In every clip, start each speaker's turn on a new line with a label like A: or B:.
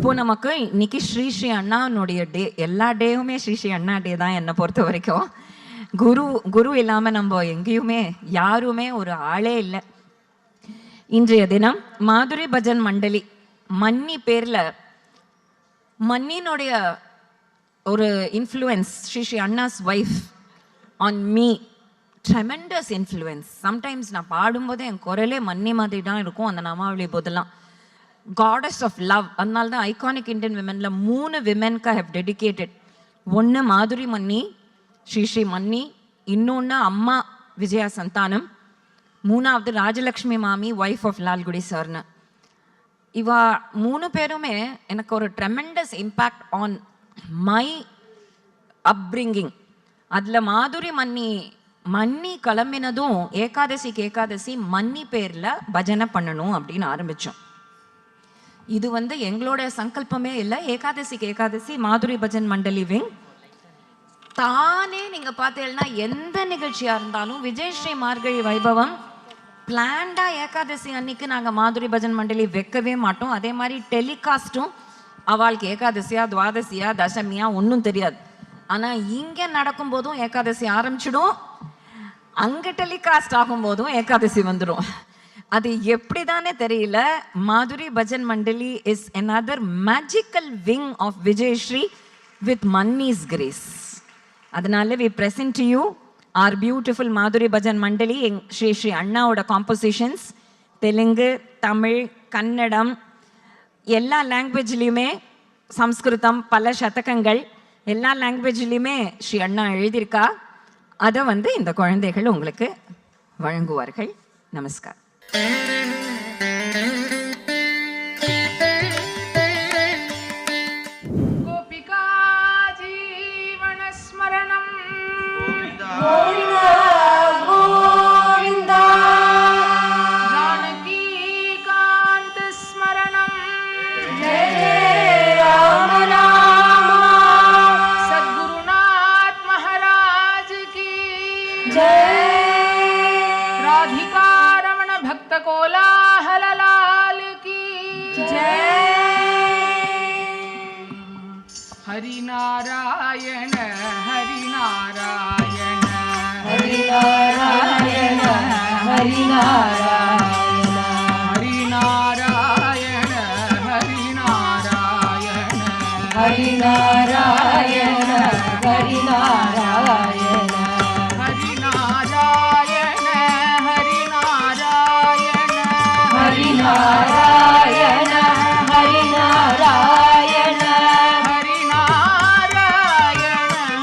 A: இப்போது நமக்கு இன்னைக்கு ஸ்ரீ ஸ்ரீ அண்ணானுடைய டே. எல்லா டேவுமே ஸ்ரீ ஸ்ரீ அண்ணா டே தான் என்னை பொறுத்த வரைக்கும். குரு இல்லாமல் நம்ம எங்கேயுமே யாருமே ஒரு ஆளே இல்லை. இன்றைய தினம் மாதுரி பஜன் மண்டலி மன்னி பேரில் மன்னினுடைய ஒரு influence, Shri Shri Anna's wife on me, tremendous influence. Sometimes நான் பாடும்போது என் குரலே மன்னி மாதிரி தான் இருக்கும் அந்த நாமாவளி போதெல்லாம். Goddess of love. அதனால தான் ஐகானிக் இண்டியன் விமெனில் 3 விமென்க்கு ஐ ஹவ் டெடிக்கேட்டட். ஒன்று மாதுரி மன்னி, ஸ்ரீ ஸ்ரீ மன்னி, இன்னொன்று அம்மா விஜயா சந்தானம், 3வது ராஜலக்ஷ்மி மாமி, ஒய்ஃப் ஆஃப் லால்குடி சார்னு. இவா 3 பேருமே எனக்கு ஒரு tremendous impact on my upbringing. அதில் மாதுரி மன்னி கிளம்பினதும் ஏகாதசி மன்னி பேரில் பஜனை பண்ணணும் அப்படின்னு ஆரம்பித்தோம். இது எங்களோட சங்கல்பமே இல்லை. ஏகாதசி மாதுரி பஜன் மண்டலி விங் தானே நீங்கள் பார்த்தீங்கன்னா எந்த நிகழ்ச்சியாக இருந்தாலும் விஜயஸ்ரீ மார்கழி வைபவம் பிளான்டாக ஏகாதசி அன்னைக்கு நாங்கள் மாதுரி பஜன் மண்டலி வைக்கவே மாட்டோம். அதே மாதிரி டெலிகாஸ்ட்டும் அவளுக்கு ஏகாதசியா துவாதசியா தசமியா ஒன்றும் தெரியாது. ஆனால் இங்கே நடக்கும்போதும் ஏகாதசி ஆரம்பிச்சிடும், அங்கே டெலிகாஸ்ட் ஆகும்போதும் ஏகாதசி வந்துடும். அது எப்படி தானே தெரியல. Madhuri Bhajan Mandali is another magical wing of Vijayashri with Manni's grace. அதனால we present to you our beautiful மாதுரி பஜன் மண்டலி. ஸ்ரீ ஸ்ரீ அண்ணாவோட காம்போசிஷன்ஸ் தெலுங்கு, தமிழ், கன்னடம் எல்லா லாங்குவேஜ்லேயுமே, சம்ஸ்கிருதம், பல சதகங்கள் எல்லா லாங்குவேஜ்லேயுமே ஸ்ரீ அண்ணா எழுதியிருக்கா. அதை இந்த குழந்தைகள் உங்களுக்கு வழங்குவார்கள். நமஸ்கார்.
B: गोपिका जीवन स्मरणं
C: गोविंदा गोविंदा,
B: जानकी कांत स्मरणं
C: जय जय राम राम,
B: सद्गुरुनाथ महाराज की
C: जय।
B: राधिका रमण भक्त कोलाहल लाल की
C: जय।
B: हरि नारायण हरि नारायण
C: हरि नारायण हरि नारायण,
B: हरि नारायण हरि नारायण,
C: हरि नारायण हरि नारायण,
B: हरि नारायण हरि नारायण,
C: हरि नारायण हरि नारायण,
B: हरि नारायण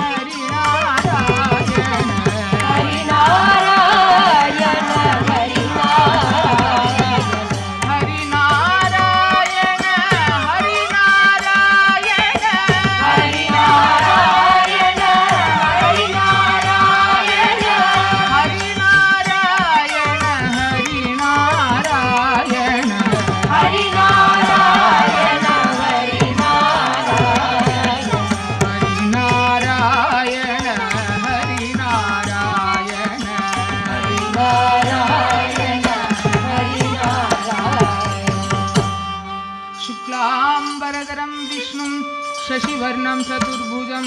B: हरि नारायण,
C: हरि नारायण हरि नारायण,
B: हरि नारायण हरि नारायण,
C: हरि नारायण हरि नारायण,
B: हरि नारायण हरि नारायण,
C: हरि नारायण हरि नारायण,
B: हरि नारायण हरि नारायण,
C: हरि नारायण हरि नारायण।
B: शुक्लाम्बरधरं विष्णुं शशिवर्णं चतुर्भुजं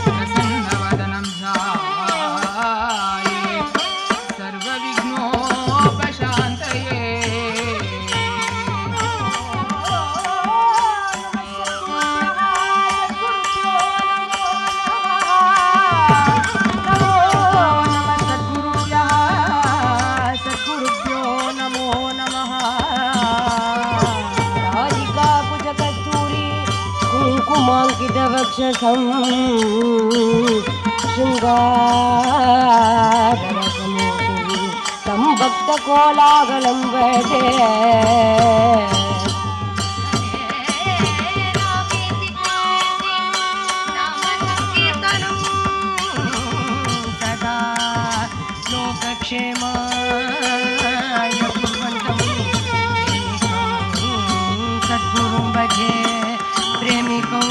B: प्रसन्नवदनं ध्याये सर्वविघ्नोपशान्तये। सद्गुरुभ्यो नमो नमः।
C: राधिका कुजकस्तूरी कुङ्कुमाङ्कितवक्षसं शृङ्गाररसमूर्तिं तं भक्तकोलाहलं भजे। सदा लोकक्षेमाय कुर्वन्तं सद्गुरुं भजे प्रेमिकं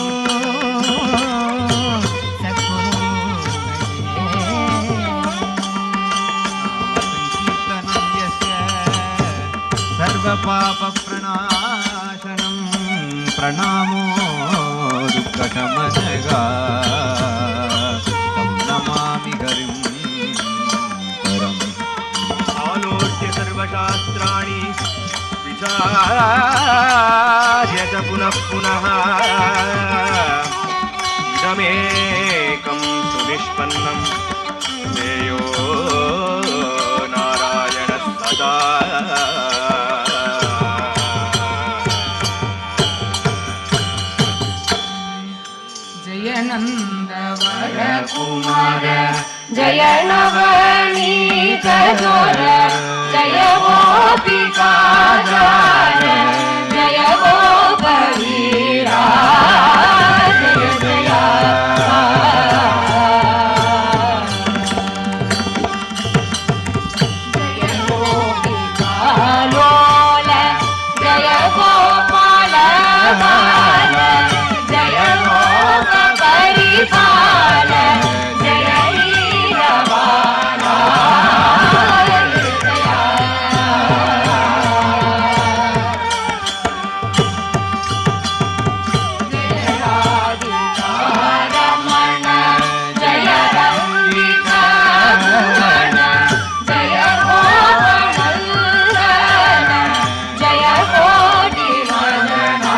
C: सद्गुरुं भजे।
D: सर्वपाप प्रणमो दुःखशमनगा तं नमामि हरिं परम्
E: आलोक्य सर्वशास्त्राणि विचार्य च पुनः पुनः इदमेकं सुनिष्पन्नं श्रेयो नारायणः सदा
B: जय नन्दवर
C: कुमार जय नवनीत जोर जय गोपिकाधार जय गोपवीरा जय जय जय गोपिकालोल जय गोपाल बाल जय गोप परिपाल जय लीलवाला जय राधिका रमण जय रंगिका भुवन जय गोपनंदन जय कोटि मनना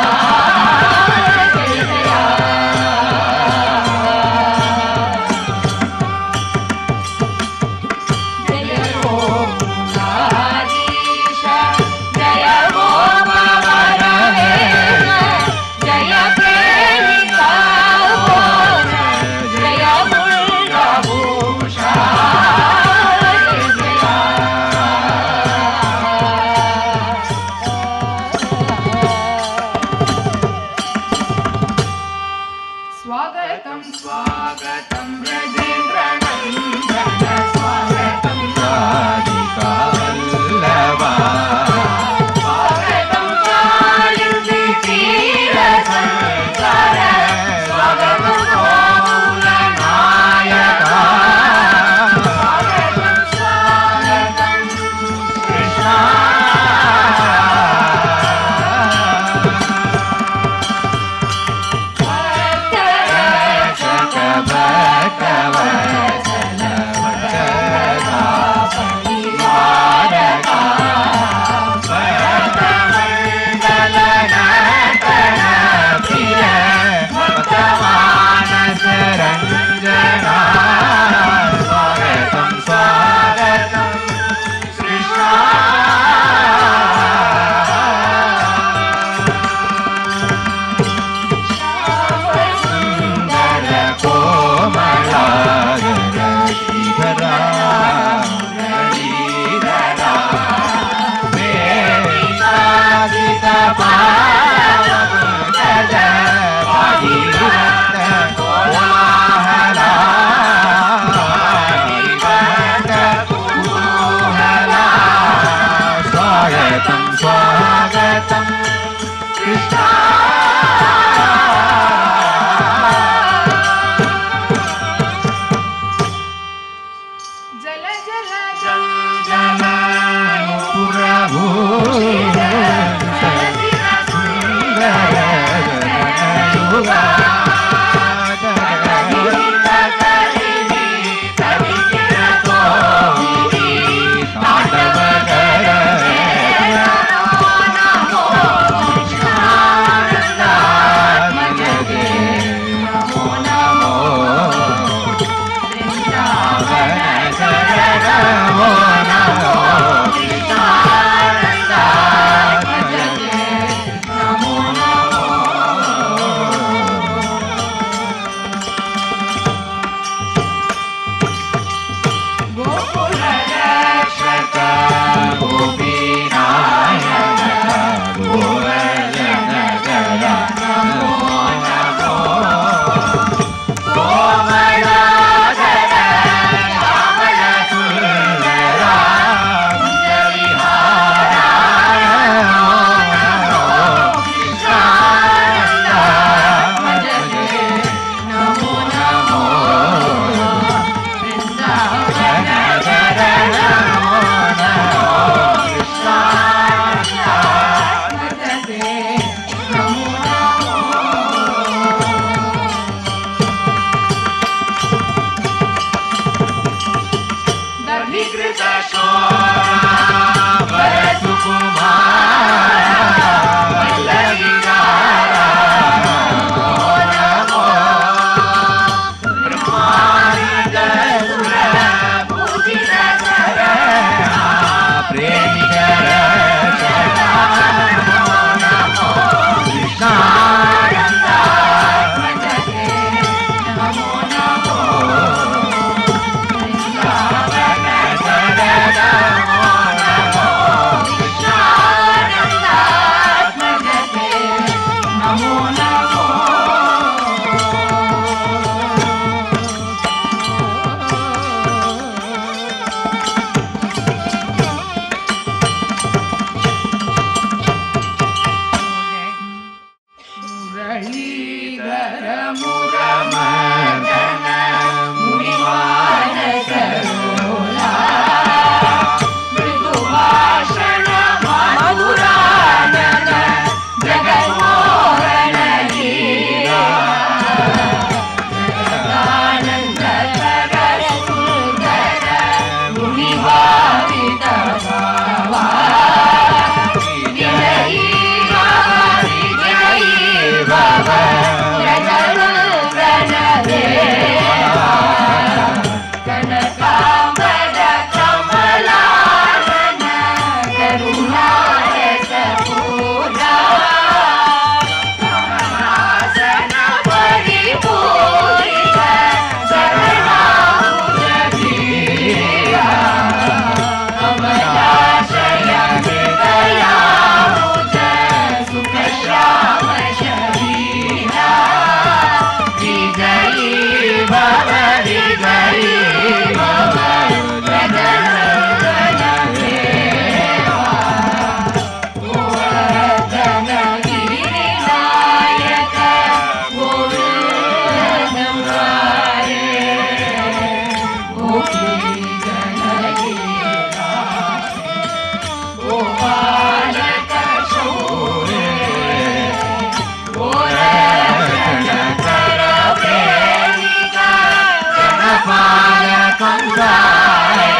C: संसारे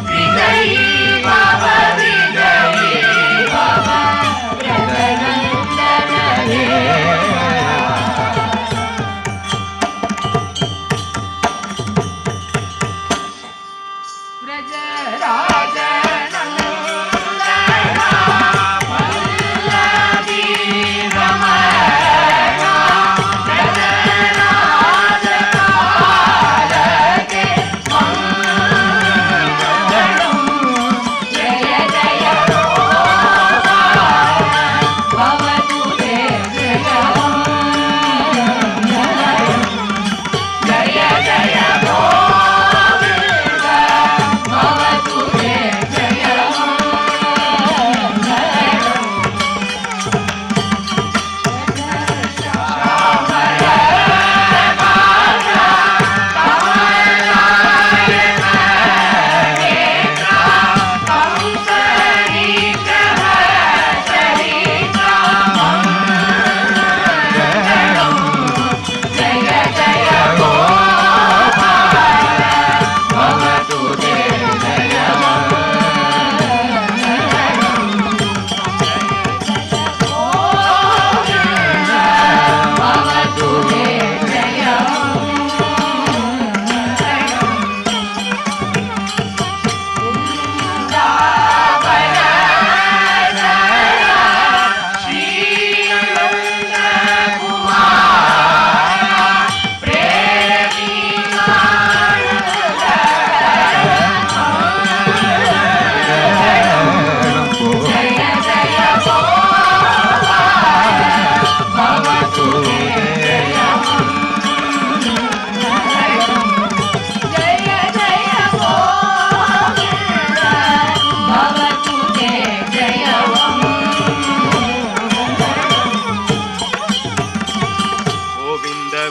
C: विजयी भव व्रजनन्दन हे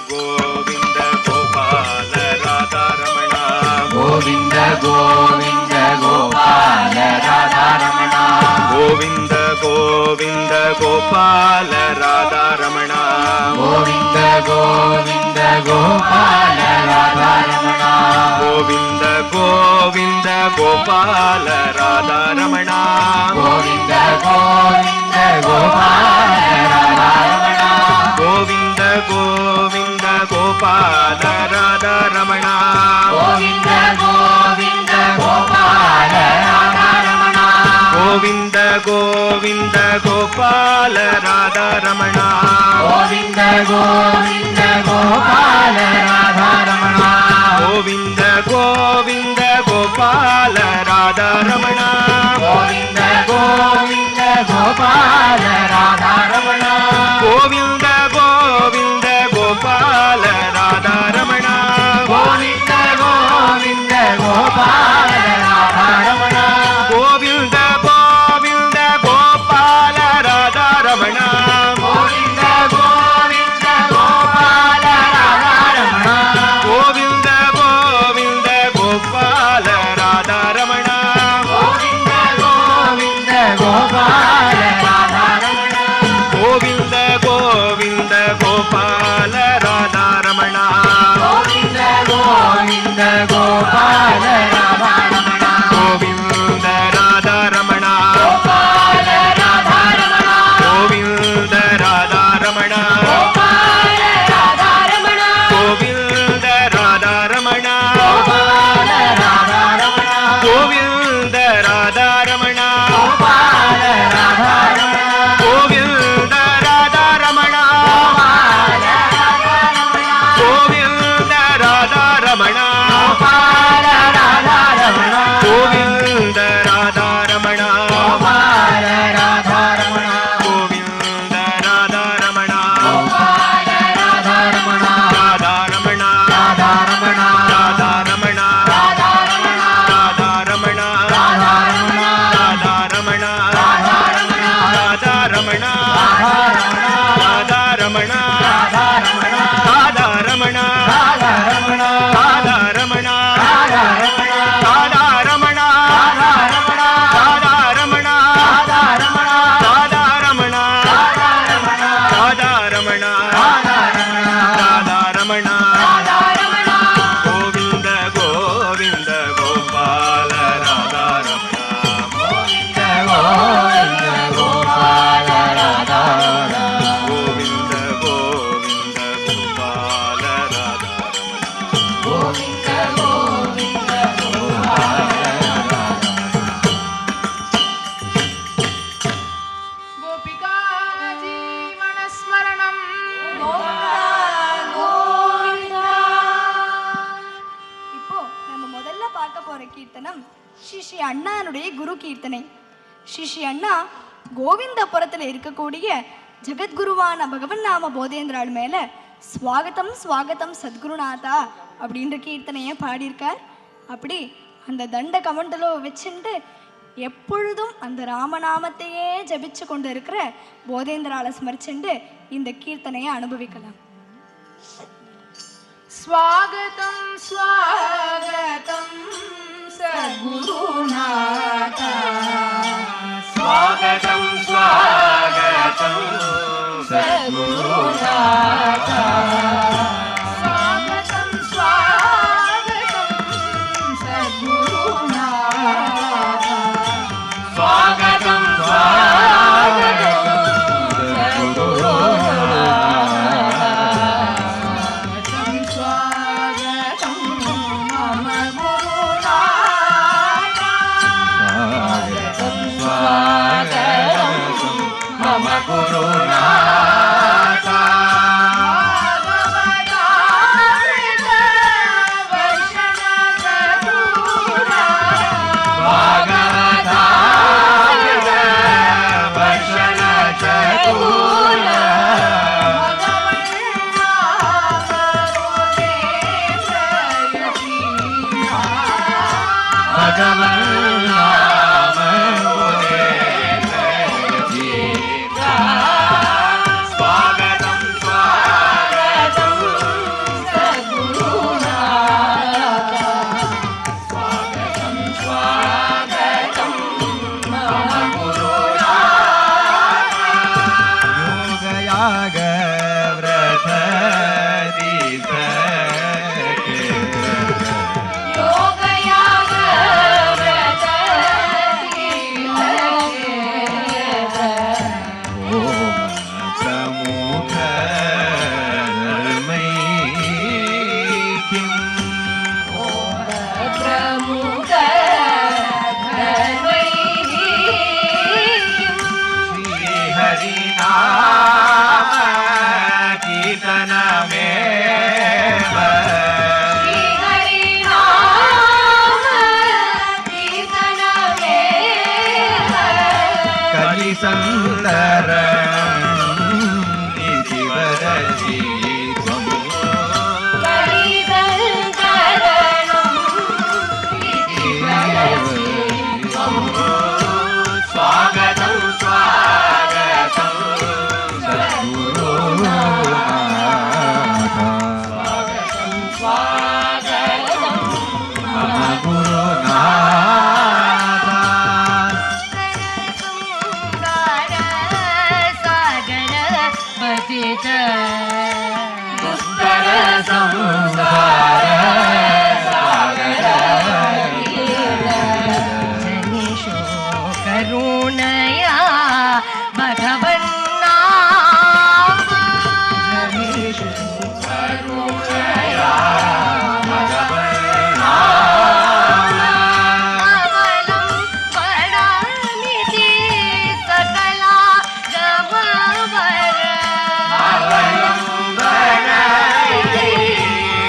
D: गोविंद गोपाल राधा रमण
E: गोविंद गोविंद गोपाल राधा रमण
D: गोविंद गोविंद गोपाल राधा रमण
E: गोविंद गोविंद गोपाल राधा रमण
D: गोविंद गोविंद गोपाल राधा रमण
E: गोविंद गोविंद गोपाल राधा रमण
D: गोविंद गोविंद गोपाल राधा रमण
E: गोविंद गोविंद गोपाल राधा रमण
D: गोविंद गोविंद गोपाल राधा रमण
E: गोविंद गोविंद गोपाल राधा रमण
D: गोविंद गोविंद गोपाल राधा रमण
E: गोविंद गोविंद गोपाल राधा रमण
D: गोविंद गोविंद गोपाल राधा रमण
E: गोविंद गोविंद गोपाल राधा रमण
D: गोविंद गोविंद गोपाल राधा रमण
E: गोविंद गोविंद गोपाल राधा रमण
D: गोविंद गोविंद गोपाल राधा रमण
E: गोविंद गोविंद
F: கீர்த்தனம் ஸ்ரீ அண்ணானுடைய குரு கீர்த்தனை. ஸ்ரீ அண்ணா கோவிந்தபுரத்தில் இருக்கக்கூடிய ஜெகத்குருவான பகவன் நாம போதேந்திராள் மேலே ஸ்வாகதம் ஸ்வாகதம் சத்குருநாதா அப்படின்ற கீர்த்தனையை பாடியிருக்கார். அப்படி அந்த தண்ட கமண்டலோ வச்சுட்டு எப்பொழுதும் அந்த ராமநாமத்தையே ஜபிச்சு கொண்டு இருக்கிற போதேந்திராளை ஸ்மரிச்சுண்டு இந்த கீர்த்தனையை அனுபவிக்கலாம்.
B: स्वागतं स्वागतं सद्गुरुनाथा
D: स्वागतं स्वागतं सद्गुरुनाथा
B: स्वागतं स्वागतं सद्गुरुनाथा
D: स्वागतं स्वागतं गुरुनाथा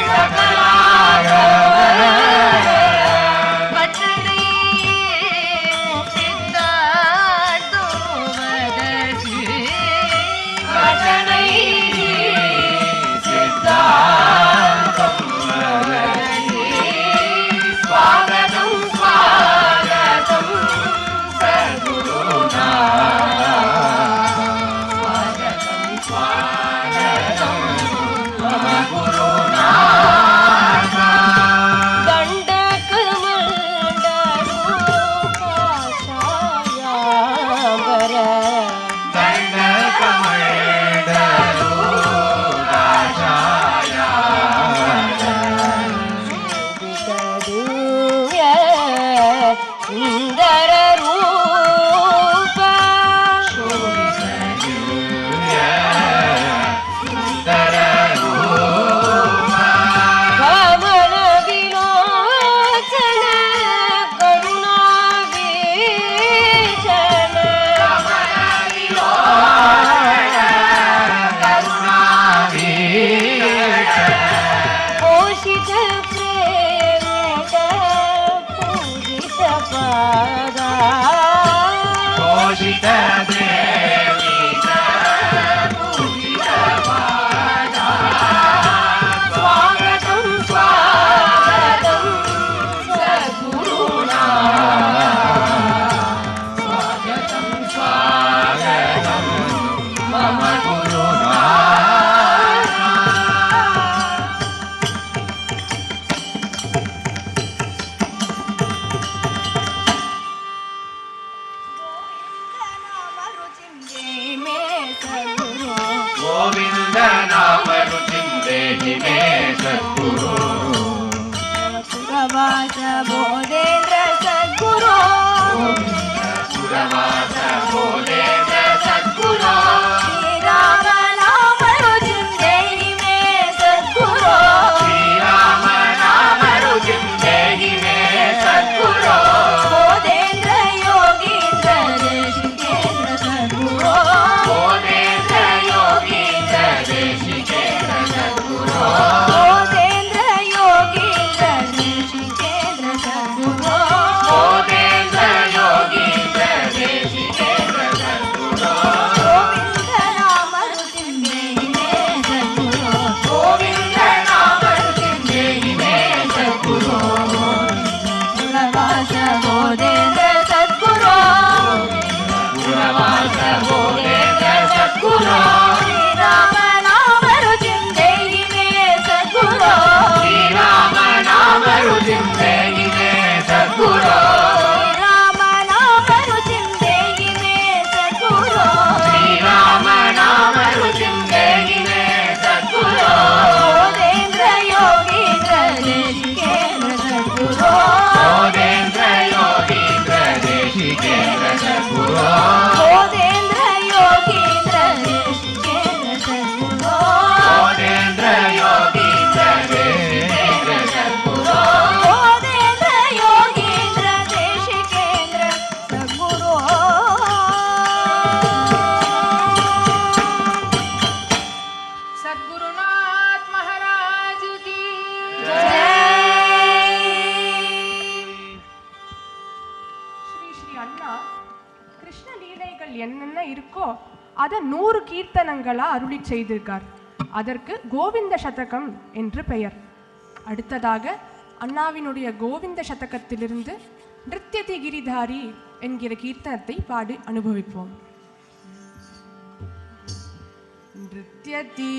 D: सकला
F: ಸದ್ಗುರು
D: ಗೋವಿಂದ ನಾಮ ರುಚಿಂ ದೇಹಿ ಮೇ ಸದ್ಗುರು
F: ಸುರವಾಸ ಬೋಧೇಂದ್ರ ಸದ್ಗುರು
D: ಸುರವಾಸ ಬೋಧೇಂದ್ರ ಸದ್ಗುರು
F: ಶ್ರೀರಾಮ ನಾಮ ರುಚಿಂ ದೇಹಿ ಮೇ ಸದ್ಗುರು
D: ಶ್ರೀರಾಮ ನಾಮ ರುಚಿಂ ದೇಹಿ ಮೇ ಸದ್ಗುರು
F: ಬೋಧೇಂದ್ರ ಯೋಗೀಂದ್ರ ದೇಶಿಕೇಂದ್ರ ಸದ್ಗುರು
D: ಬೋಧೇಂದ್ರ ಯೋಗೀಂದ್ರ ದೇಶಿಕೇಂದ್ರ ಸದ್ಗುರು
F: ಬೋಧೇಂದ್ರ ಯೋಗೀಂದ್ರ ದೇಶಿಕೇಂದ್ರ ಸದ್ಗುರು
D: ಬೋಧೇಂದ್ರ ಯೋಗೀಂದ್ರ ದೇಶಿಕೇಂದ್ರ ಸದ್ಗುರು
F: ಗೋವಿಂದ ನಾಮ ರುಚಿಂ ದೇಹಿ ಮೇ ಸದ್ಗುರು
D: ಗೋವಿಂದ ನಾಮ ರುಚಿಂ ದೇಹಿ ಮೇ ಸದ್ಗುರು
F: ಸುರವಾಸ ಬೋಧೇಂದ್ರ ಸದ್ಗುರು
D: ಸುರವಾಸ ಬೋಧೇಂದ್ರ ಸದ್ಗುರು
F: ಶ್ರೀರಾಮ ನಾಮ ರುಚಿಂ ದೇಹಿ ಮೇ ಸದ್ಗುರು
D: ಶ್ರೀರಾಮ ನಾಮ ರುಚಿಂ ದೇಹಿ ಮೇ ಸದ್ಗುರು
F: ಶ್ರೀರಾಮ ನಾಮ ರುಚಿಂ ದೇಹಿ ಮೇ ಸದ್ಗುರು
D: ಶ್ರೀರಾಮ ನಾಮ ರುಚಿಂ ದೇಹಿ ಮೇ ಸದ್ಗುರು
F: ಬೋಧೇಂದ್ರ ಯೋಗೀಂದ್ರ ದೇಶಿಕೇಂದ್ರ ಸದ್ಗುರು
D: ಬೋಧೇಂದ್ರ ಯೋಗೀಂದ್ರ ದೇಶಿಕೇಂದ್ರ ಸದ್ಗುರು
F: ಬೋಧೇಂದ್ರ ಯೋಗೀಂದ್ರ ದೇಶಿಕೇಂದ್ರ ಸದ್ಗುರು
D: ಬೋಧೇಂದ್ರ ಯೋಗೀಂದ್ರ ದೇಶಿಕೇಂದ್ರ ಸದ್ಗುರು
F: ಬೋಧೇಂದ್ರ ಯೋಗೀಂದ್ರ ದೇಶಿಕೇಂದ್ರ ಸದ್ಗುರು
B: सद्गुरुनाथ महाराज की ஸ்ரீ ஸ்ரீ அண்ணா கிருஷ்ண லீலைகள் என்னென்ன இருக்கோ அதை 100 கீர்த்தனங்களா அருளி செய்திருக்கார். அதற்கு கோவிந்த சதகம் என்று பெயர். அடுத்ததாக அண்ணாவினுடைய கோவிந்த சதகத்திலிருந்து நிருத்யதி கிரிதாரி என்கிற கீர்த்தனத்தை பாடி அனுபவிப்போம். नृत्यति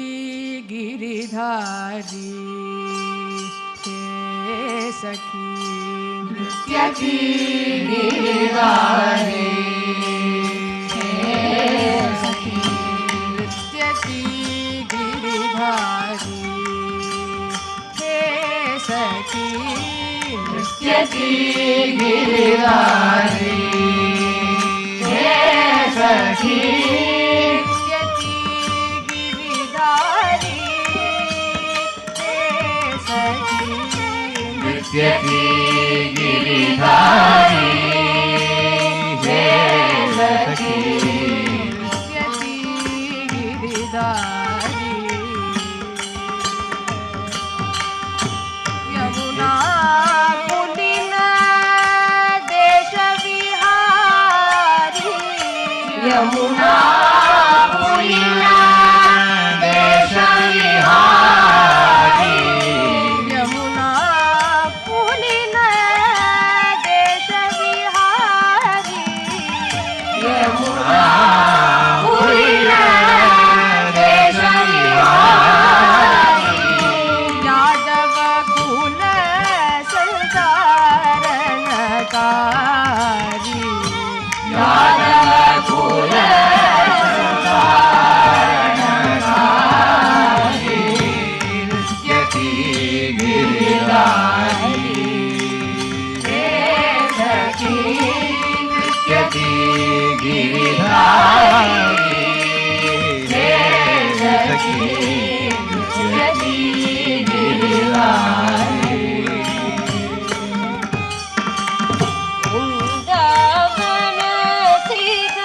B: गिरिधारी हे सखी नृत्यति गिरिधारी हे सखी नृत्यति गिरिधारी हे सखी नृत्यति गिरिधारी हे सखी
D: नृत्यति गिरिधारी हे सखी
B: नृत्यति गिरिधारी यमुना पुलिन देश विहारी
D: यमुना पुलिना देश विहारी
B: यमुना पुलिन देश विहारी
D: यमुना पुलिना देश विहारी
B: यादव कुल संसारणकारी
D: यादव कुल संसारणकारी नृत्यति गिरिधारी हे सखी नृत्यति गिरिधारी हे सखी नृत्यति गिरिधारी
F: वृंदावन श्रीध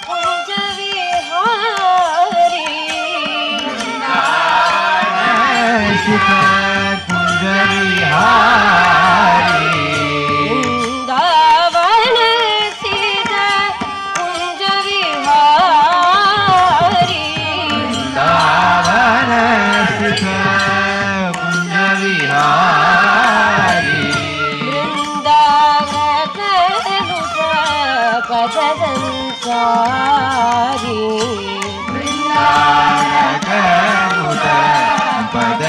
F: कुंज विहारी वृंदावन श्रीध कुंज विहारी वृंदावन पद संसारी
D: पद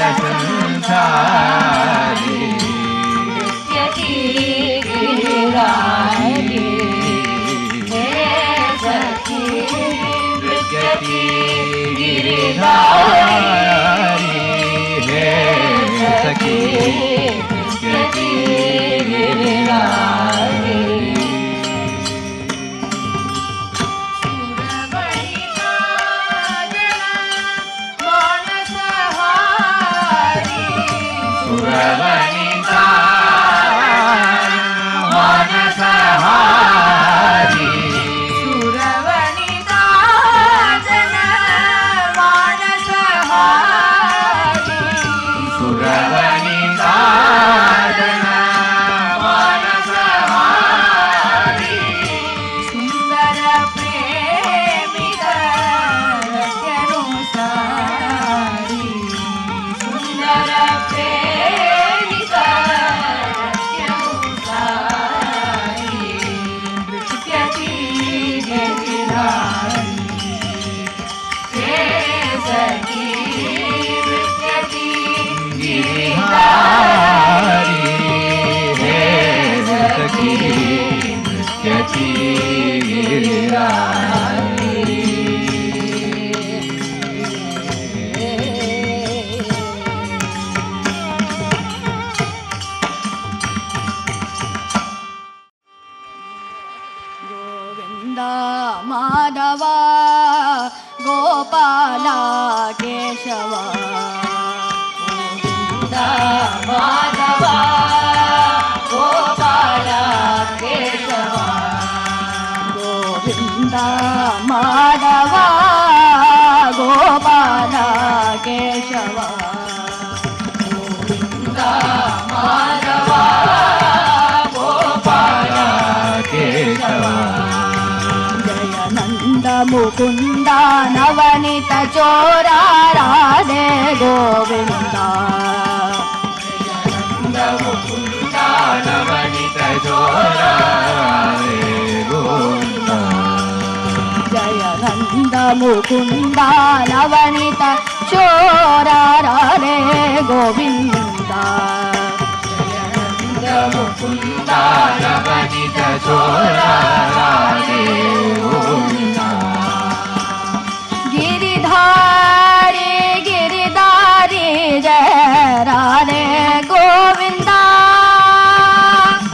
D: सखी गिरिधारी हे सखी सखी गिरिधारी सुरवनिता मानसहारी
F: सुरवनिता जन मानसहारी
D: सुरवनिता जन मानसहारी
F: सुंदर प्रेमिक रत्यनुसारी सुंदर प्रेमिक रत्यनुसारी नृत्यति गिरिधारी हे सखी नृत्यति गिरिधारी
D: हे सखी नृत्यति गिरिधारी
F: गोविंद माधव गोपाल केशव गोविंद माधव गोपाल केशव गोविंद माधव गोपाल केशव गोविंद माधव गोपाल
D: केशव
F: जयनंद मुकुंद नवनीत चोरा राधे गोविंद
D: जयनंद मुकुंद नवनीत चोरा रे गोविंद
F: जयनंद मुकुंद नवनीत चोरा राधे गोविंद
D: जयनंद मुकुंद नवनीत चोरा रे गोविंद
F: गिरिधारी गिरिधारी जय राधे गोविंद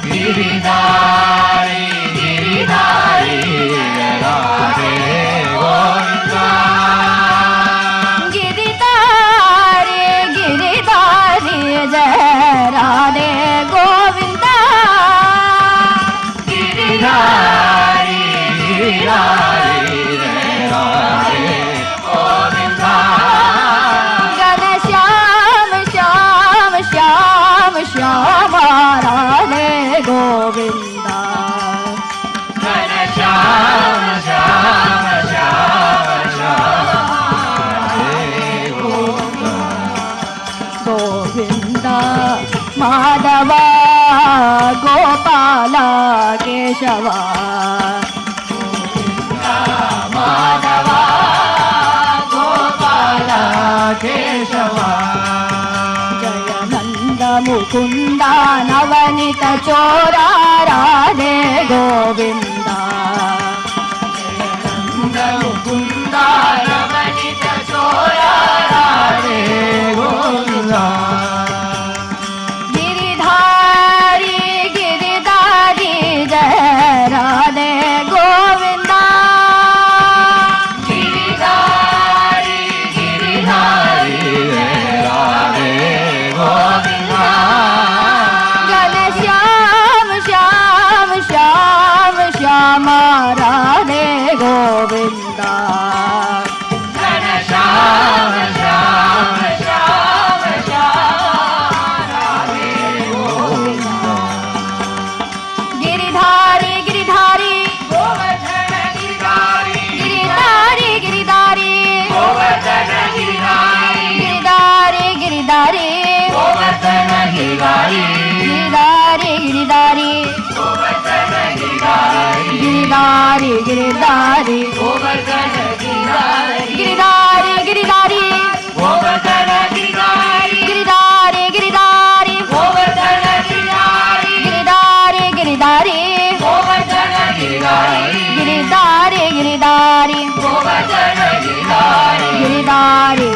D: गिरिधारी गिरिधारी राधे गोविंद
F: गिरिधारी गिरिधारी जय राधे गोविंद
D: गिरिधारी गिरिधारी राधे गोविंद
F: गण श्याम श्याम श्याम श्याम राधे गोविंद
D: घन श्याम श्याम श्याम श्याम राधे गोविंद
F: गोविंद माधव गोपाल केशव
D: माधव गोपाल केशव
F: जयनंद मुकुंद नवनीत चोरा राधे गोविंद
D: नंद मुकुंद नवनीत चोरा राधे गोविंद
F: गिरिधारी गिरिधारी जय राधे गोविंद
D: गिरिधारी गिरिधारी राधे गोविंद
F: गण श्याम श्याम श्याम श्याम राधे गोविंद
D: घन श्याम श्याम श्याम श्याम राधे गोविंद
F: गिरिधारी गिरिधारी
D: गोवर्धन गिरिधारी
F: गिरिधारी गिरिधारी
D: गोवर्धन गिरिधारी
F: गिरिधारी गिरिधारी
D: गोवर्धन गिरिधारी
F: गिरिधारी गिरिधारी
D: गोवर्धन गिरिधारी
F: गिरिधारी गिरिधारी
D: गोवर्धन गिरिधारी
F: गिरिधारी गिरिधारी
D: गोवर्धन गिरिधारी
F: गिरिधारी गिरिधारी
D: गोवर्धन गिरिधारी
F: गिरिधारी गिरिधारी
D: गोवर्धन गिरिधारी
F: गिरिधारी गिरिधारी
D: गोवर्धन गिरिधारी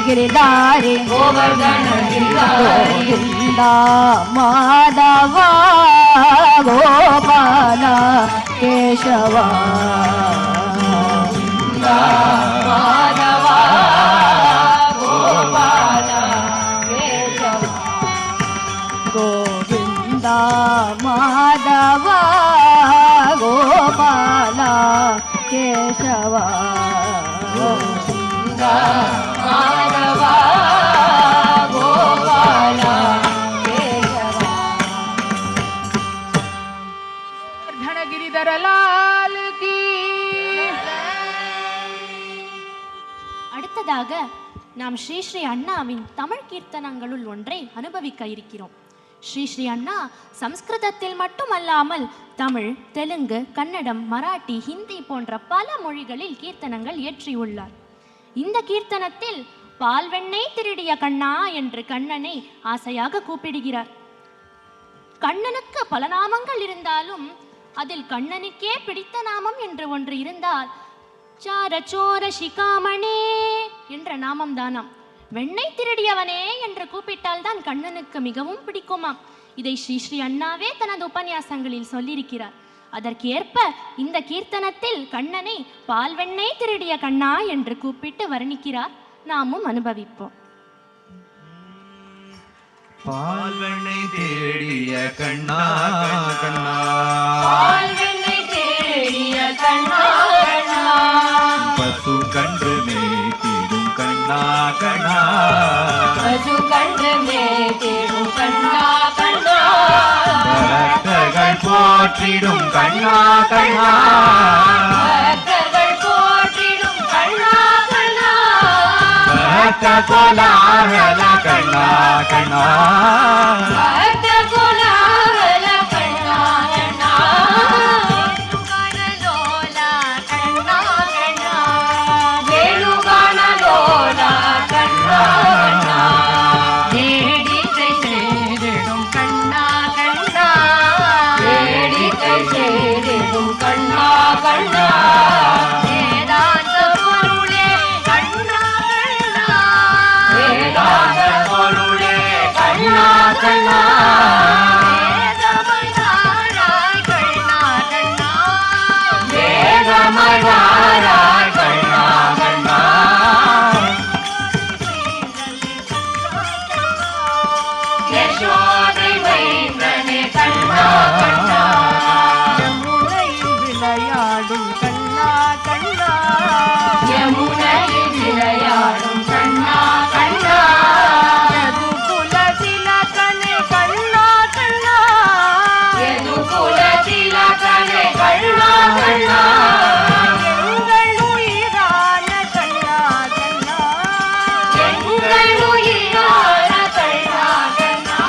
F: ಗಿರಿಧಾರಿ
D: ಗೋವರ್ಧನ ಗಿರಿಧಾರಿ
F: ಗೋವಿಂದ ಮಾಧವ ಗೋಪಾಲ ಕೇಶವ
D: ಮಾಧವ ಗೋಪಾಲ ಕೇಶವ
F: ಗೋವಿಂದ ಮಾಧವ ಗೋಪಾಲ ಕೇಶವ
D: ಮಾಧವ ಗೋಪಾಲ ಕೇಶವ
B: ಧನ ಗಿರಿಧರ லால் கி
G: அடுத்ததாக நாம் ஸ்ரீ ஸ்ரீ அண்ணாவின் தமிழ் கீர்த்தனங்களுள் ஒன்றை அனுபவிக்க இருக்கிறோம். ஸ்ரீ ஸ்ரீ அண்ணா சம்ஸ்கிருதத்தில் மட்டுமல்லாமல் தமிழ், தெலுங்கு, கன்னடம், மராட்டி, ஹிந்தி போன்ற பல மொழிகளில் கீர்த்தனங்கள் இயற்றியுள்ளார். இந்த கீர்த்தனத்தில் பால் வெண்ணெய் திருடிய கண்ணா என்று கண்ணனை ஆசையாக கூப்பிடுகிறார். கண்ணனுக்கு பல நாமங்கள் இருந்தாலும் அதில் கண்ணனுக்கே பிடித்த நாமம் என்று ஒன்று இருந்தால் சார சோர சிகாமணே என்ற நாமம் தானாம். வெண்ணெய் திருடியவனே என்று கூப்பிட்டால் தான் கண்ணனுக்கு மிகவும் பிடிக்குமாம். இதை ஸ்ரீ ஸ்ரீ அண்ணாவே தனது உபன்யாசங்களில் சொல்லியிருக்கிறார். அதற்கேற்ப இந்த கீர்த்தனத்தில் கண்ணனை பால் வெண்ணெய் திருடிய கண்ணா என்று கூப்பிட்டு வர்ணிக்கிறார். நாமும் அனுபவிப்போம்.
E: பால் வெண்ணெய் தேடிய கண்ணா கண்ணா
D: பால் வெண்ணெய் தேடிய கண்ணா கண்ணா
E: பசு கன்று மேய்த்திடும் கண்ணா கண்ணா
D: பசு கன்று மேய்த்திடும் கண்ணா கண்ணா
E: பக்தர்கள் போற்றிடும் கண்ணா கண்ணா
D: பக்தர்கள் போற்றிடும் கண்ணா கண்ணா
E: பக்த கோலாகல கண்ணா கண்ணா
D: பக்த கோலாகல கண்ணா கண்ணா வேணுகானலோலா கண்ணா கண்ணா வேடிக்கை செய்திடும் கண்ணா கண்ணா வேடிக்கை செய்திடும் கண்ணா கண்ணா வேதாந்த பொருளே கண்ணா கண்ணா வேதாந்த பொருளே கண்ணா கண்ணா வேதமயாராய் கண்ணா கண்ணா வேதமயாராய் கண்ணா கண்ணா யசோதை மைந்தனே கண்ணா கண்ணா
F: யமுனையில் விளையாடும் கண்ணா கண்ணா
D: யமுனையில் விளையாடும் கண்ணா கண்ணா
F: யதுகுல திலகனே கண்ணா கண்ணா
D: யதுகுல திலகனே கண்ணா கண்ணா
F: எங்கள் உயிரான கண்ணா கண்ணா
D: எங்கள் உயிரான கண்ணா கண்ணா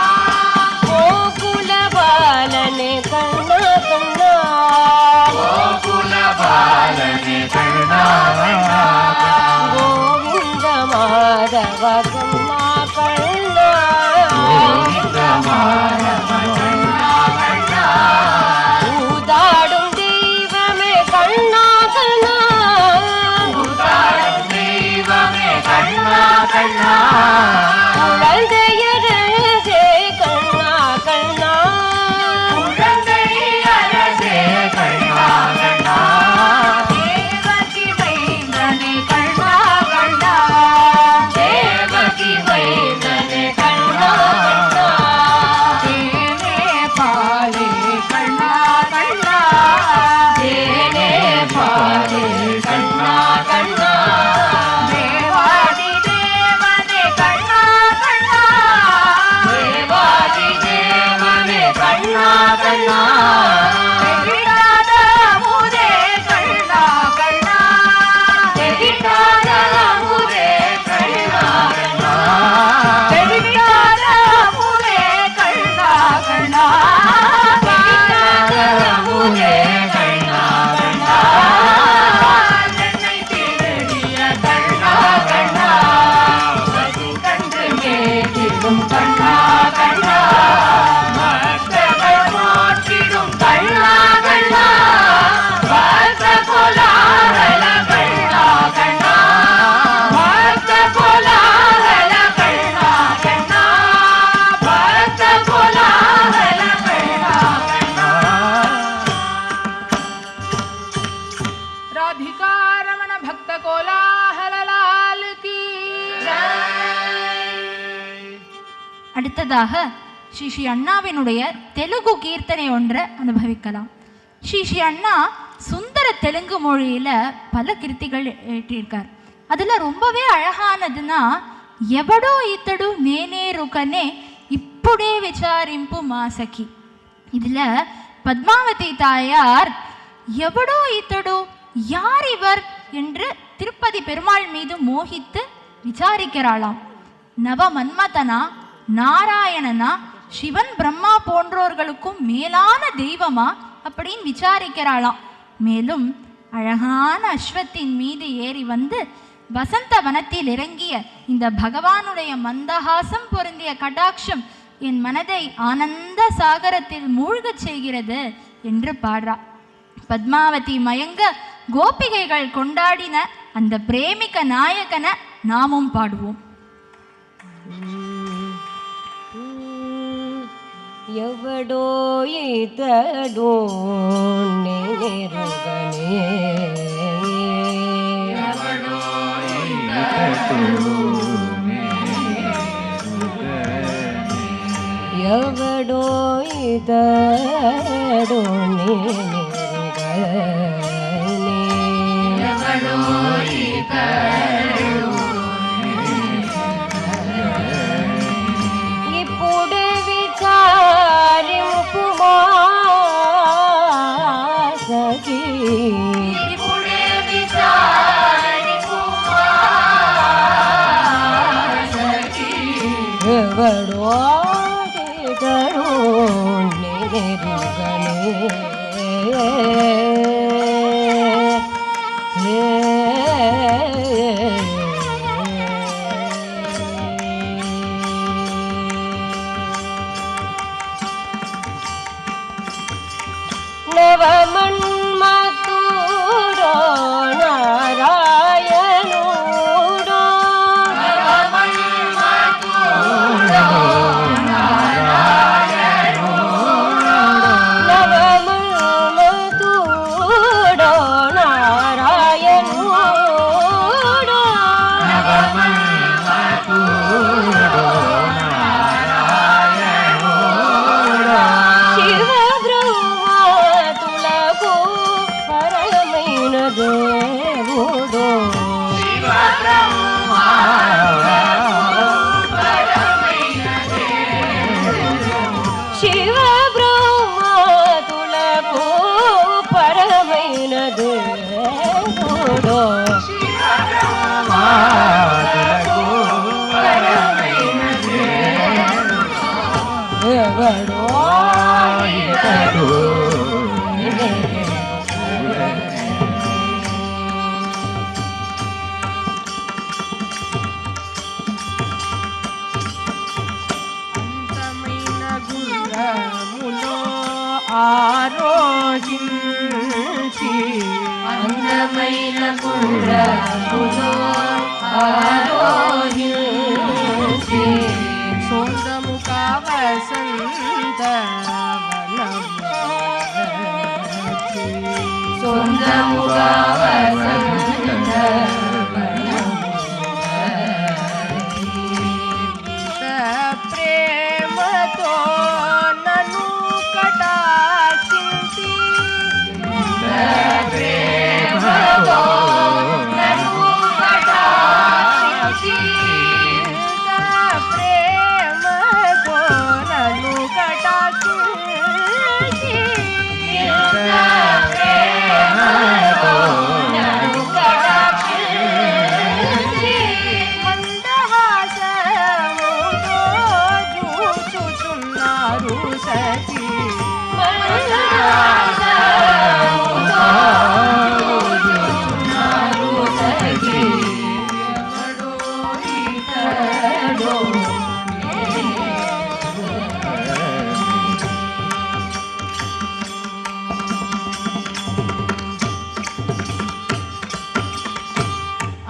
F: கோகுல பாலனே கண்ணா கண்ணா
D: கோகுல பாலனே கண்ணா கண்ணா
F: கோவிந்த மாதவ கண்ணா கண்ணா
D: கோவிந்த மாதவ கண்ணா கண்ணா
F: ஊதாடும் தெய்வமே கண்ணா கண்ணா
D: உதாடும் தெய்வமே கண்ணா கண்ணா
F: குழந்தையரசே கண்ணா கண்ணா
D: குழந்தை அரசே கண்ணா கண்ணா தேவகி மைந்தனே கண்ணா கண்ணா தேவகி
H: அடுத்ததாக ஸ்ரீ அண்ணாவினுடைய தெலுங்கு கீர்த்தனை ஒன்றை அனுபவிக்கலாம். ஸ்ரீ அண்ணா சுந்தர தெலுங்கு மொழியில் பல கீர்த்திகள் ஏற்றியிருக்கார். அதில் ரொம்பவே அழகானதுன்னா, ఎవడో ఇతడు నేనే రుకనే ఇప్పుడే విచారింపు మాసకి. இதில் பத்மாவதி தாயார் ఎవడో ఇతడు யார் இவர் என்று திருப்பதி பெருமாள் மீது மோகித்து விசாரிக்கிறாளாம். நவ மன்மதனா, நாராயணனா, சிவன் பிரம்மா போன்றோர்களுக்கும் மேலான தெய்வமா அப்படின்னு விசாரிக்கிறாளாம். மேலும் அழகான அஸ்வத்தின் மீது ஏறி வந்து வசந்த வனத்தில் இறங்கிய இந்த பகவானுடைய மந்தஹாசம் பொருந்திய கடாட்சம் என் மனதை ஆனந்த சாகரத்தில் மூழ்கச் செய்கிறது என்று பாடுறா. பத்மாவதி மயங்க கோபிகைகள் கொண்டாடின அந்த பிரேமிக நாயகனை நாமும் பாடுவோம்.
F: ఎవడో ఇతడు నేరుగనే, ఎవడో ఇతడు నేరుగనే,
D: ఎవడో ఇతడు
F: ఇప్పుడు విచారింపుమా సఖీ,
D: ఇప్పుడే విచారింపుమా సఖీ,
F: ఎవడో ఇతడు నేరుగనే, నవమన్మథుడో నారాయణుడో, నవమన్మథుడో నారాయణుడో, శివ బ్రహ్మాతులకు పరమైన దేవుడో, శివ బ్రహ్మాతులకు పరమైన దేవుడో, ఎవడో ఇతడు
C: అందమైన గుర్రములో ఆరోహించి,
D: అందమైన గుర్రములో ఆరోహించి,
C: సొందముగా వసంత
D: సొందముగా వసంత
C: ప్రేమతో నన్ను కటాక్షించి,
D: ప్రేమతో నన్ను కటాక్షించి,
C: ప్రేమతో నన్ను కటాక్షించి,
D: ప్రేమతో నన్ను కటాక్షించి,
C: మందహాసముతో చూచుచున్నారు సఖీ,
D: చూచుచున్నారు సఖీ, ఎవడో ఇతడో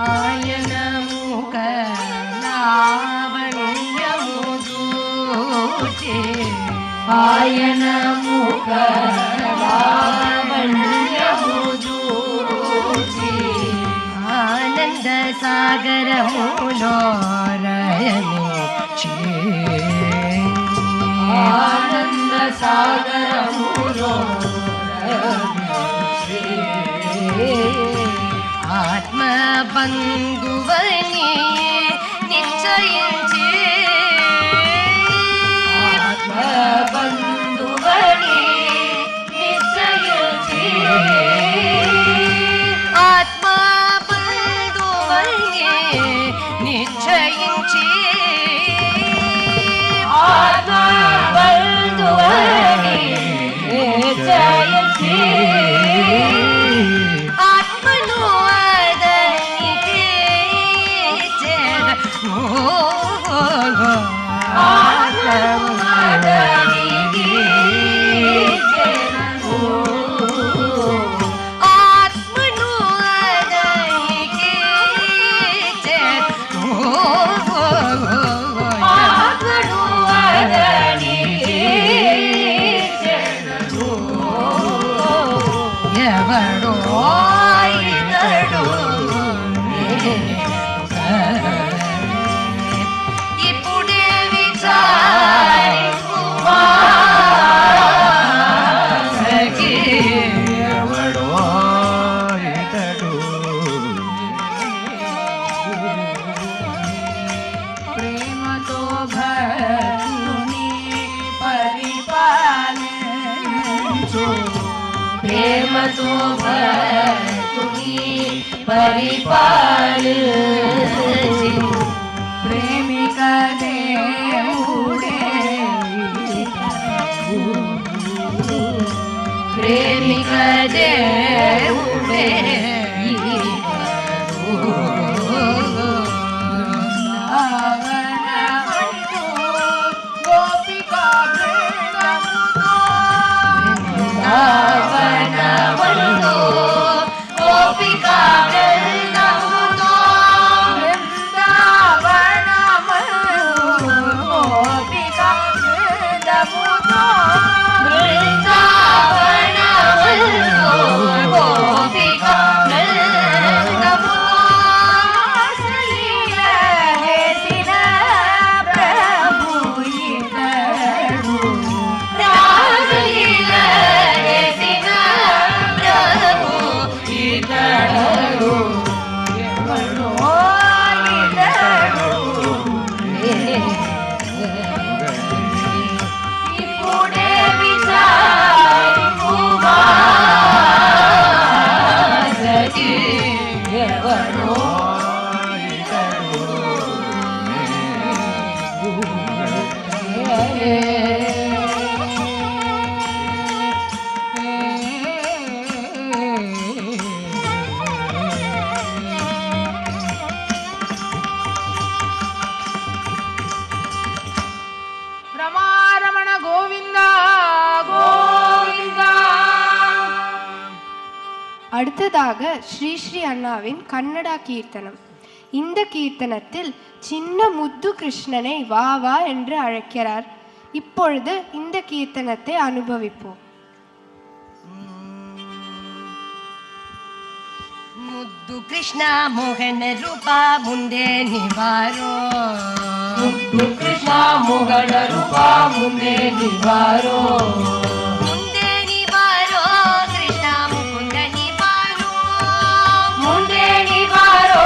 D: ఆయన ముఖ లావణ్యము చూచి, ఆయన ముఖ లావణ్యము చూచి,
C: ఆనంద సాగరములో రయనించి
D: ఆనంద సాగరములో
C: ఆత్మ బంధువని నిశ్చయించి
D: బంధువని నిశ్చయించి
C: ఆత్మ బంధువని నిశ్చయించి
D: ఆత్మ బంధువని నిశ్చయించి
C: ఆత్మను అదనికి చేరను
D: ఆత్మను అదనికి చేరను
C: ఆత్మను అదనికి చేరను
D: ఆత్మను అదనికి చేరను
C: ఎవడో ఇతడు ఇప్పుడే విచారించువా సఖీ
E: ఎవడో ఇతడు
B: ప్రేమతో భక్తుని పరిపాలించు
D: ప్రేమతో భక్తుని పరిపాలించి
B: ప్రేమిక దేవుడే
C: ప్రేమిక దేవుడే
B: భావనమందు గోపికా బృందముతో
C: భావనమందు గోపికా బృందముతో
B: బృందావనమందు గోపికా బృందముతో
C: బృందావనమందు గోపికా బృందముతో
B: ఆశ్రయ చేసిన ప్రభు ఇతడు
C: రాజలీల చేసిన ప్రభు ఇతడు
B: ఎవడో ఇతడు
C: ఇప్పుడే విచారించువా సఖీ ఎవడో
B: ரமாரமண கோவிந்தா கோவிந்தா.
I: அடுத்ததாக ஸ்ரீ ஸ்ரீ அண்ணாவின் கன்னடா கீர்த்தனம். இந்த கீர்த்தனத்தில் சின்ன முத்து கிருஷ்ணனை வா வா என்று அழைக்கிறார். இப்பொழுது இந்த கீர்த்தனத்தை அனுபவிப்போம். ಮುದ್ದು ಕೃಷ್ಣ ಮೋಹನ ರೂಪ ಮುಂದೆ ನಿವಾರೋ
D: ಮುದ್ದು ಕೃಷ್ಣ ಮೋಹನ ರೂಪ ಮುಂದೆ ನಿವಾರೋ
C: ಮುಂದೆ ನಿವಾರೋ ಕೃಷ್ಣ ಮುಕುಂದ ನಿವಾರೋ
D: ಮುಂದೆ ನಿವಾರೋ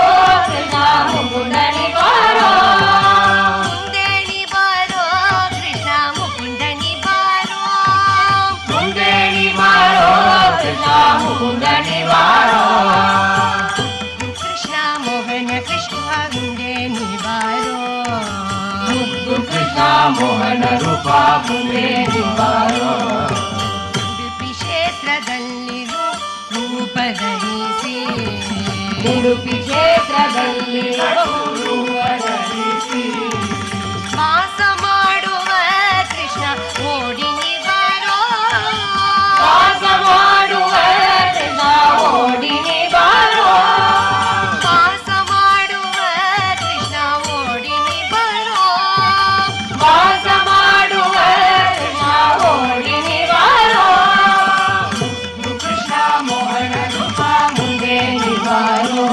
D: ಕೃಷ್ಣ ಮುಕುಂದ ನಿವಾರೋ
C: ಮುಂದೆ ನಿವಾರೋ ಕೃಷ್ಣ ಮುಕುಂದ ನಿವಾರೋ
D: ಮುಂದೆ ನಿವಾರೋ ಕೃಷ್ಣ ಮುಕುಂದ ನಿವಾರೋ
C: ಕೃಷ್ಣ ಮೋಹನ ಕೃಷ್ಣ ಮುಂದೆ ನಿವಾರೋ
D: ಮುದ್ದು ಕೃಷ್ಣ ಮೋಹನ ರೂಪ ಮುಂದೆ ನಿವಾರೋ
C: ಉಡುಪಿ ಕ್ಷೇತ್ರದಲ್ಲಿ ರೂಪ ಧರಿಸಿ
D: ಉಡುಪಿ ಕ್ಷೇತ್ರದಲ್ಲಿ ರೂಪ ಧರಿಸಿ
C: ವಾಸ ಮಾಡುವ ಕೃಷ್ಣ ಓಡಿ ನಿವಾರೋ
D: ವಾಸ ಮಾಡುವ ಕೃಷ್ಣ ಓಡಿ ನಿವಾರೋ
C: ವಾಸ ಮಾಡುವ ಕೃಷ್ಣ ಓಡಿ ನಿವಾರೋ
D: ವಾಸ ಮಾಡುವ ಕೃಷ್ಣ ಓಡಿ ನಿವಾರೋ ಕೃಷ್ಣ ಮೋಹನ ರೂಪ ಮುಂದೆ ನಿವಾರೋ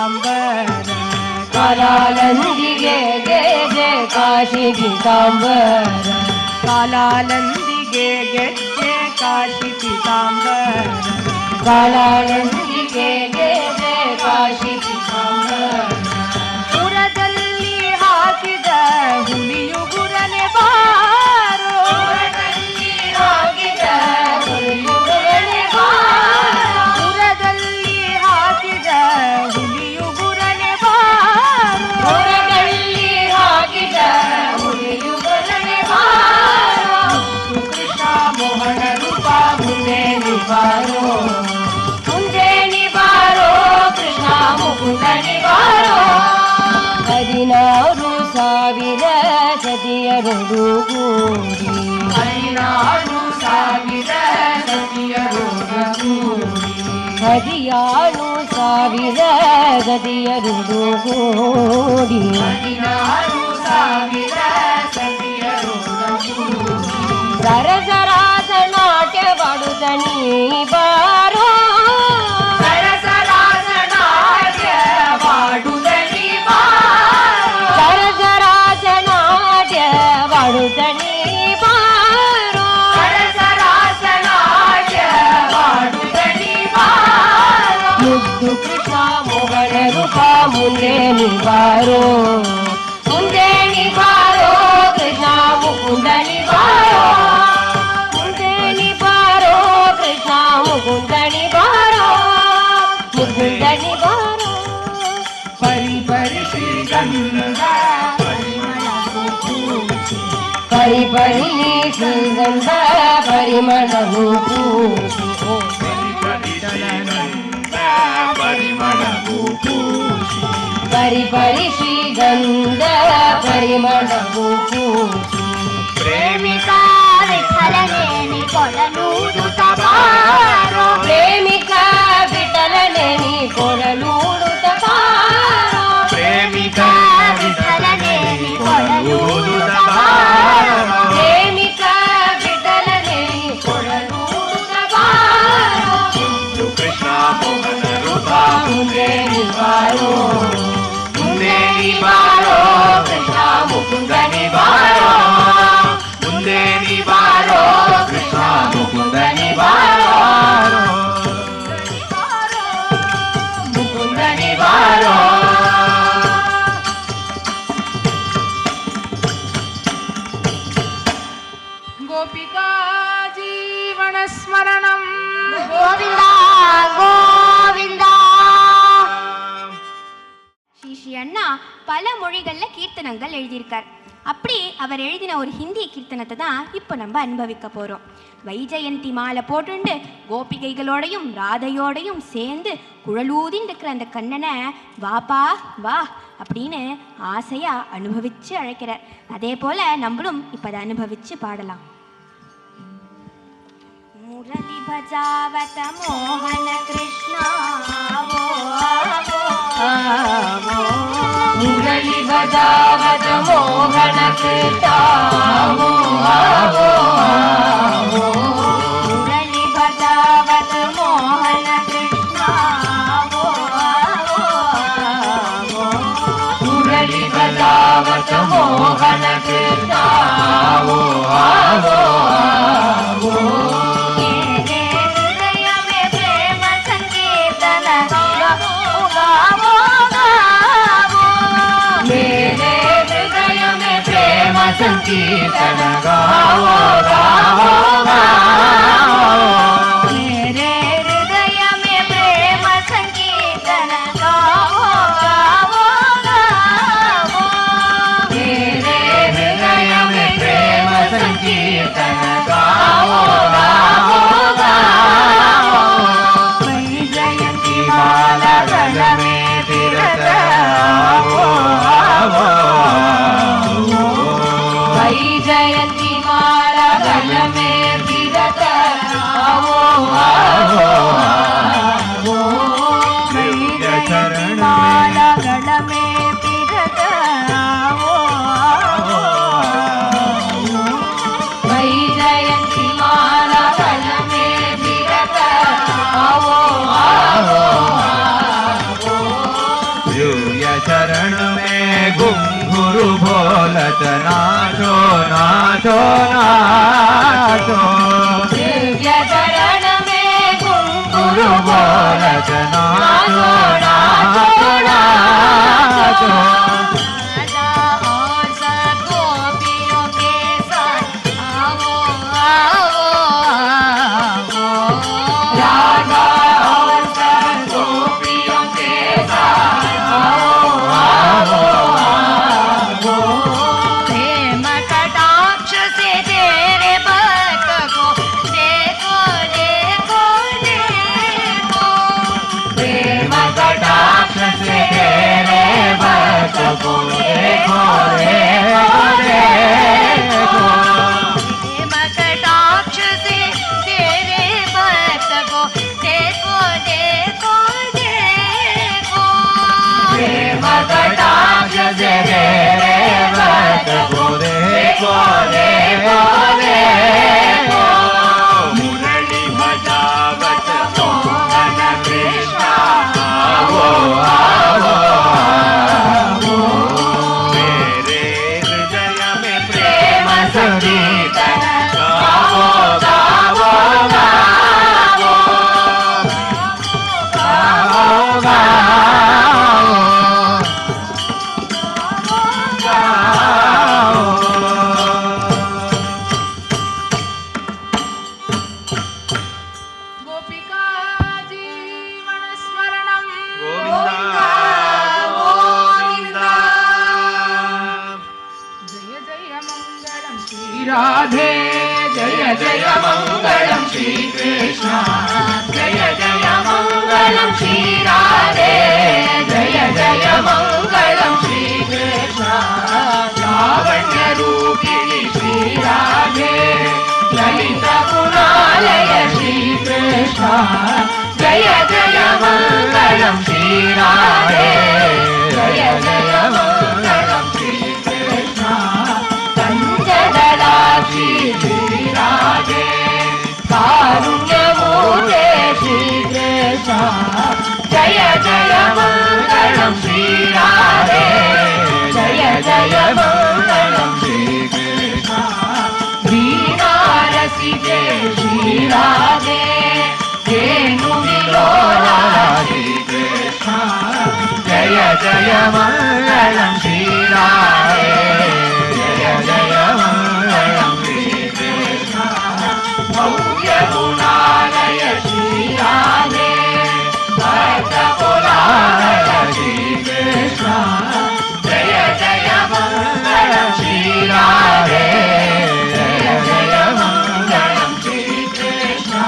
C: ಪೀತಾಂಬರ
F: ಕಾಲಾನಂದಿಗೆ ಜಯ ಜಯ ಕಾಶಿ ಪೀತಾಂಬರ
C: ಕಾಲಾನಂದಿಗೆ ಗೆಜ್ಜೆ ಕಾಶಿ ಪೀತಾಂಬರ
F: ಕಾಲಾನಂದಿಗೆ ಜಯ ಜಯ ಕಾಶಿ ಪೀತಾಂಬರ
C: ಪುರದಲ್ಲಿ ಹಾಕಿದ ಹುಲಿಯುಗುರನೆ ಬಾರೋ
F: ಹಾಕಿದ ಹುಲಿಯುಗುರನೆ ಬಾರೋ
C: ಪುರದಲ್ಲಿ ಹಾಕಿದ ಹುಲಿಯುಗುರನೆ ಬಾರೋ
F: ಹೊರಗಲ್ಲಿ ಹಾಕಿದ ಹುಲಿಯುಗುರನೆ ಬಾರೋ
C: ಕೃಷ್ಣ ಮೋಹನ ರೂಪ ಮುಂದೆ ನಿವಾರೋ
F: ಮುಂದೆ ನಿವಾರೋ ಕೃಷ್ಣ ಮುಕುಂದ ನಿವಾರೋ 16,000 ಸತಿಯರೊಡು ಕೂಡಿ
C: 16,000 ಸತಿಯರೊಡು ಕೂಡಿ
F: 16,000 ಸತಿಯರೊಡು ಕೂಡಿ
C: 16,000 ಸತಿಯರೊಡು ಕೂಡಿ
F: ಸರಸರಾಸ ನಾಟ್ಯ ಬಾಡುತ್ತ ನೀ ಬಾರೋ
C: ಸರಸರಾಸ ನಾಟ್ಯ ಬಾಡುತ್ತ ನೀ ಬಾರೋ
F: ಸರಸರಾಸ ನಾಟ್ಯ ಬಾಡುತ್ತ ನೀ ಬಾರೋ
C: ಸರಸರಾಸ ನಾಟ್ಯ ಬಾಡುತ್ತ ನೀ ಬಾರೋ
F: ಮುದ್ದು ಕೃಷ್ಣ ಮೋಹನ ರೂಪ ಮುಂದೆ ನಿವಾರೋ ಮುಂದೆ ನಿವಾರೋ ಕೃಷ್ಣ ಮುಕುಂದ ನಿವಾರೋ ಮುಂದೆ ನಿವಾರೋ ಕೃಷ್ಣ ಮುಕುಂದ ನಿವಾರೋ ಮುಕುಂದ ನಿವಾರೋ
C: ಪರಿ ಪರಿ ಶ್ರೀಗಂಧ
F: ಪರಿ ಪರಿ ಶ್ರೀಗಂಧ ಪರಿಮಳವು ಪೂಸಿ ಪರಿ ಪರಿ ಶ್ರೀಗಂಧ ಪರಿಮಳವು ಪೂಸಿ
C: ಪ್ರೇಮಿಕಾ
G: ವಿಠಲನೇನಿ ಕೊಡಲೂಡುತ್ತ ಬಾರೋ
F: ಪ್ರೇಮಿಕಾ ವಿಠಲನೇನಿ ಕೊಡಲೂಡುತ್ತ ಬಾರೋ
C: ಪ್ರೇಮಿಕಾ
G: ವಿಠಲನೇನಿ ಕೊಡಲೂಡುತ್ತ ಬಾರೋ
F: ಪ್ರೇಮಿಕಾ ವಿಠಲನೇನಿ ಕೊಡಲೂಡುತ್ತ ಬಾರೋ
C: ಕೃಷ್ಣ ಮೋಹನ ರೂಪ
F: ಮುಂದೆ ನಿವಾರೋ
C: ಮುಂದೆ ನಿವಾರೋ ಕೃಷ್ಣ ಮುಕುಂದ ನಿವಾರೋ ಮುಂದೆ ನಿವಾರೋ ಕೃಷ್ಣ ಮುಕುಂದ ನಿವಾರೋ ಮುಕುಂದ ನಿವಾರೋ
B: ಗೋಪಿಕಾ ಜೀವನ ಸ್ಮರಣಂ
G: ಗೋವಿಂದ ಗೋವಿಂದ ஸ்ரீ அண்ணா பல மொழிகளில் கீர்த்தனங்கள் எழுதியிருக்கார். அப்படி அவர் எழுதின ஒரு ஹிந்தி கீர்த்தனத்தை தான் இப்போ நம்ம அனுபவிக்க போகிறோம். வைஜெயந்தி மாலை போட்டுண்டு கோபிகைகளோடையும் ராதையோடையும் சேர்ந்து குழலூதின்னு இருக்கிற அந்த கண்ணனை வாப்பா வா அப்படின்னு ஆசையாக அனுபவித்து அழைக்கிறார். அதே போல் நம்மளும் இப்போ அதை அனுபவித்து பாடலாம். முரளி பஜாவத மோகன கிருஷ்ணா
F: ಮುರಳಿ ಬಜಾವತ ಮೋಹನ ಕೃಷ್ಣ
G: ಮುರಳಿ ಬಜಾವತ ಮೋಹನ ಕೃಷ್ಣ
F: ಮುರಳಿ ಬಜಾವತ ಮೋಹನ ಕೃಷ್ಣ
G: ಹೃದಯ ಮೇ ಪ್ರೇಮ ಸಂಕೀರ್ತನ
F: मेरे हृदय में प्रेम संकीर्तन गावो गावो गावो
G: मेरे हृदय में प्रेम संकीर्तन गावो गावो गावो
F: मेरे हृदय में प्रेम संकीर्तन गावो गावो गावो
C: जयंती माला गल में तिरत आवो आवो
F: वै जयंती
E: चरण में घुंघरू बोलत नाचो नाचो नाचो
F: दिव्य चरण में
E: घुंघरू बोलत नाचो नाचो नाचो
F: राजा और सब गोपियों के साथ आओ आओ आओ राजा और सब गोपियों के साथ आओ आओ आओ प्रेम कटाक्ष से तेरे भक्त को देखो देखो देखो प्रेम कटाक्ष से तेरे भक्त को देखो देखो देखो प्रेम कटाक्ष से तेरे भक्त को देखो देखो देखो प्रेम कटाक्ष से तेरे भक्त को देखो देखो देखो
E: मुरली बजावत मोहन कृष्ण आवो आवो आवो मेरे हृदय में प्रेम संगीतन गावो गावो गावो गावो
B: गोपिका जीवनस्मरणं
E: गोविंदा गोविंदा
B: जय जय मंगलम श्री राधे
D: जय जय मंगलम श्री कृष्ण जय जय मंगलम श्री राधे जय जय मंगलम श्री कृष्ण लावण्य रूपिणी श्री राधे ललित गुणालय श्री कृष्ण जय जय मंगलम श्री राधे जय जय मंगलम श्री कृष्ण पंचदलाक्षी श्री राधे कारुण्यमूर्ते श्री कृष्ण जय जय मंगलम श्री राधे जय जय मंगलम श्री कृष्ण वीणारसिके श्री राधे धेनुविलोला श्री कृष्ण जय जय मंगलम श्री राधे जय जय मंगलम श्री कृष्ण भव्य गुणालय श्री राधे भक्त कोलाहल श्री कृष्ण जय जय मंगलम श्री राधे जय जय मंगलम श्री कृष्ण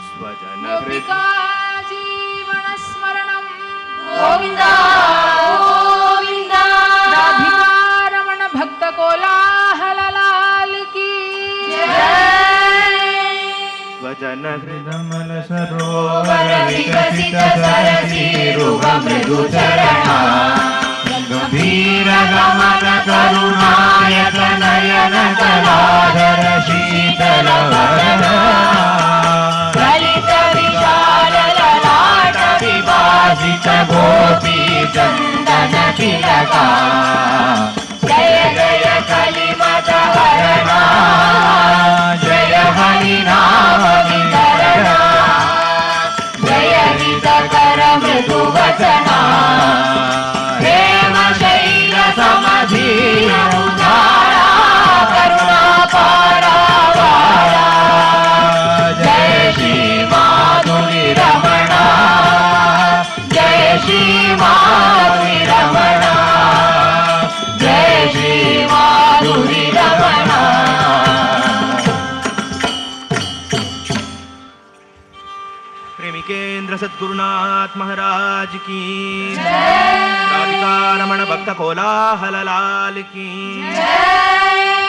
E: स्वजन
B: गोपिका जीवनस्मरणं
F: गोविंदा गोविंदा
B: राधिका रमण भक्त कोलाहल लाल की
E: स्वजन हृदमल सरोवर
F: विकसित सरसीरुह मृदु चरणा
E: गंभीर गमन करुणायक नयन कलाधर शीतल वरण
F: ललित विशाल ललाट
E: विभासित गोपी चंदन तिलका
F: जय जय कलिमत हरणा
E: जय हरि नाम वितरणा
F: जय हित कर मृदु वचना
E: प्रेम शैल समधीर उदारा
F: करुणा पारावारा
E: जय श्री माधुरी रमणा जय श्री माधुरी रमणा जय श्री माधुरी रमणा प्रेमिकेंद्र सद्गुरुनाथ महाराज की राधिका रमण भक्त कोलाहल लाल की
F: जय